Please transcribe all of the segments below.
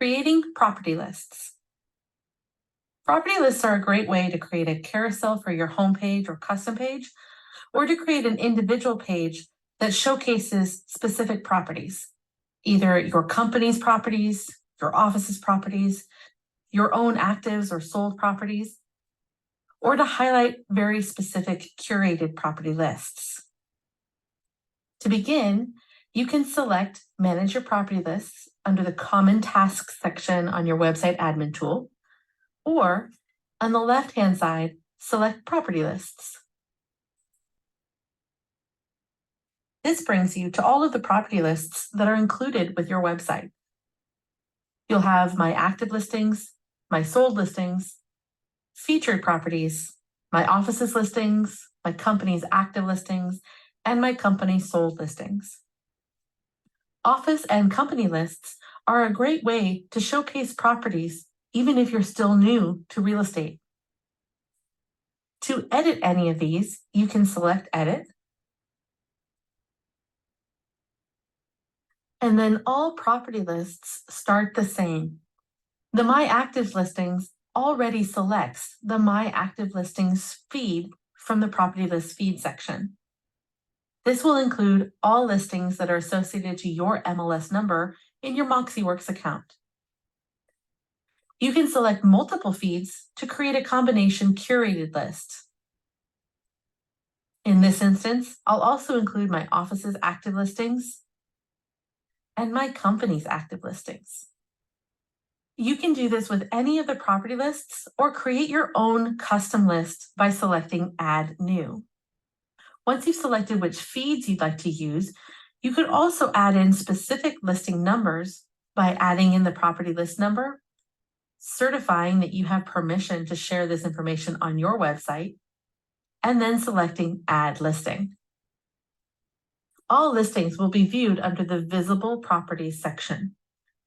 Creating property lists. Property lists are a great way to create a carousel for your homepage or custom page, or to create an individual page that showcases specific properties, either your company's properties, your office's properties, your own actives or sold properties, or to highlight very specific curated property lists. To begin, you can select Manage Your Property Lists under the Common Tasks section on your website admin tool, or on the left-hand side, select Property Lists. This brings you to all of the property lists that are included with your website. You'll have my active listings, my sold listings, featured properties, my office's listings, my company's active listings, and my company's sold listings. Office and company lists are a great way to showcase properties even if you're still new to real estate. To edit any of these, you can select Edit. And then all property lists start the same. The My Active Listings already selects the My Active Listings feed from the Property List Feed section. This will include all listings that are associated to your MLS number in your MoxiWorks account. You can select multiple feeds to create a combination curated list. In this instance, I'll also include my office's active listings and my company's active listings. You can do this with any of the property lists or create your own custom list by selecting Add New. Once you've selected which feeds you'd like to use, you could also add in specific listing numbers by adding in the property list number, certifying that you have permission to share this information on your website, and then selecting Add Listing. All listings will be viewed under the Visible Properties section.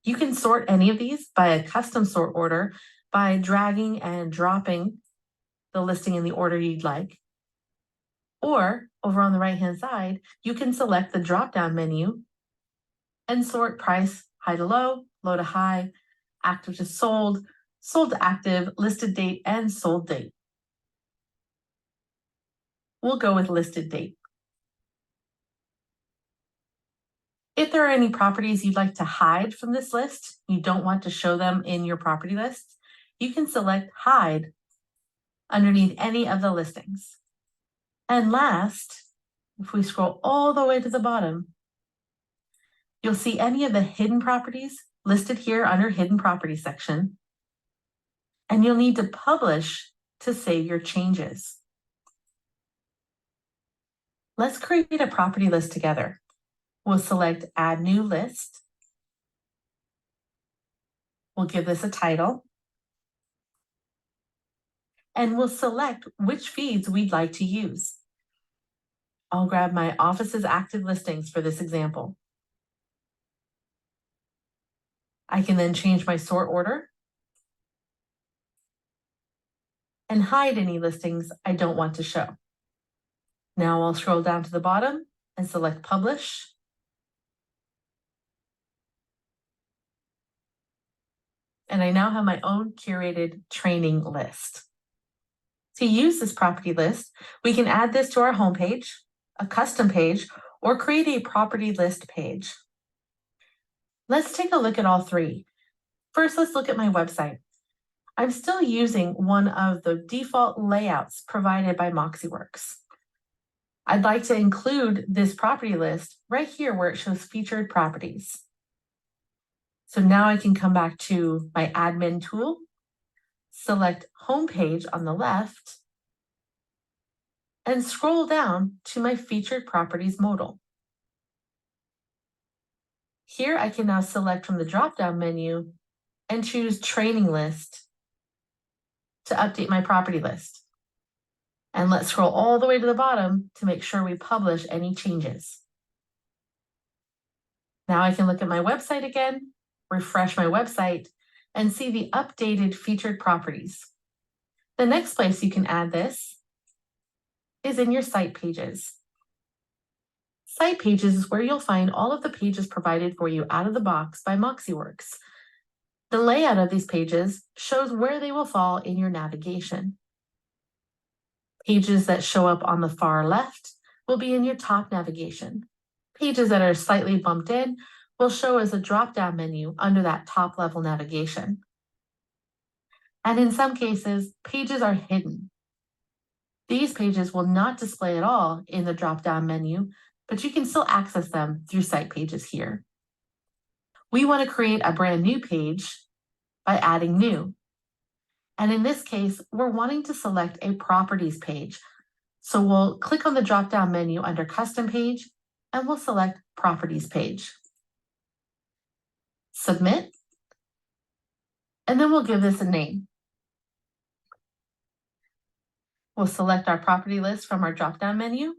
You can sort any of these by a custom sort order by dragging and dropping the listing in the order you'd like. Or over on the right-hand side, you can select the drop-down menu and sort price high to low, low to high, active to sold, sold to active, listed date, and sold date. We'll go with listed date. If there are any properties you'd like to hide from this list, you don't want to show them in your property list, you can select Hide underneath any of the listings. And last, if we scroll all the way to the bottom, you'll see any of the hidden properties listed here under Hidden Property section, and you'll need to publish to save your changes. Let's create a property list together. We'll select Add New List. We'll give this a title. And we'll select which feeds we'd like to use. I'll grab my office's active listings for this example. I can then change my sort order and hide any listings I don't want to show. Now I'll scroll down to the bottom and select Publish. And I now have my own curated training list. To use this property list, we can add this to our homepage, a custom page, or create a property list page. Let's take a look at all three. First, let's look at my website. I'm still using one of the default layouts provided by MoxiWorks. I'd like to include this property list right here where it shows featured properties. So now I can come back to my admin tool, select Homepage on the left, and scroll down to my Featured Properties modal. Here I can now select from the drop-down menu and choose Training List to update my property list. And let's scroll all the way to the bottom to make sure we publish any changes. Now I can look at my website again, refresh my website, and see the updated featured properties. The next place you can add this is in your site pages. Site pages is where you'll find all of the pages provided for you out of the box by MoxiWorks. The layout of these pages shows where they will fall in your navigation. Pages that show up on the far left will be in your top navigation. Pages that are slightly bumped in will show as a drop-down menu under that top-level navigation. And in some cases, pages are hidden. These pages will not display at all in the drop-down menu, but you can still access them through Site Pages here. We want to create a brand new page by adding New. And in this case, we're wanting to select a Properties page. So we'll click on the drop-down menu under Custom Page, and we'll select Properties page. Submit, and then we'll give this a name. We'll select our property list from our drop-down menu,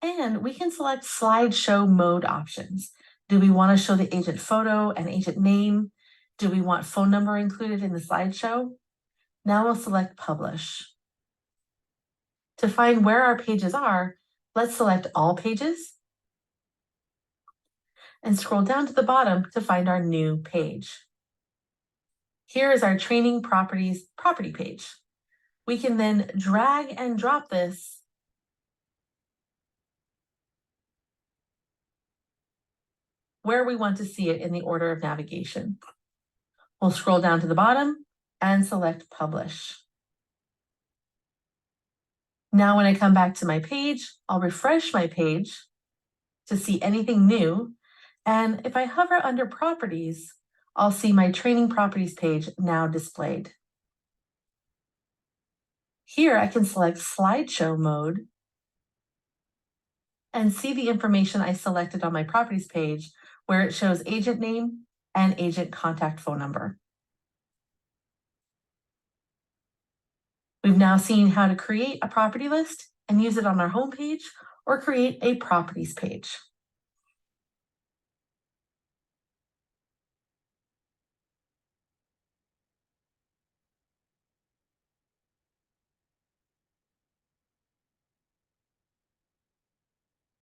and we can select slideshow mode options. Do we want to show the agent photo and agent name? Do we want phone number included in the slideshow? Now we'll select Publish. To find where our pages are, let's select All Pages and scroll down to the bottom to find our new page. Here is our Training Properties property page. We can then drag and drop this where we want to see it in the order of navigation. We'll scroll down to the bottom and select Publish. Now when I come back to my page, I'll refresh my page to see anything new. And if I hover under Properties, I'll see my Training Properties page now displayed. Here I can select Slideshow mode and see the information I selected on my Properties page, where it shows agent name and agent contact phone number. We've now seen how to create a property list and use it on our homepage or create a properties page.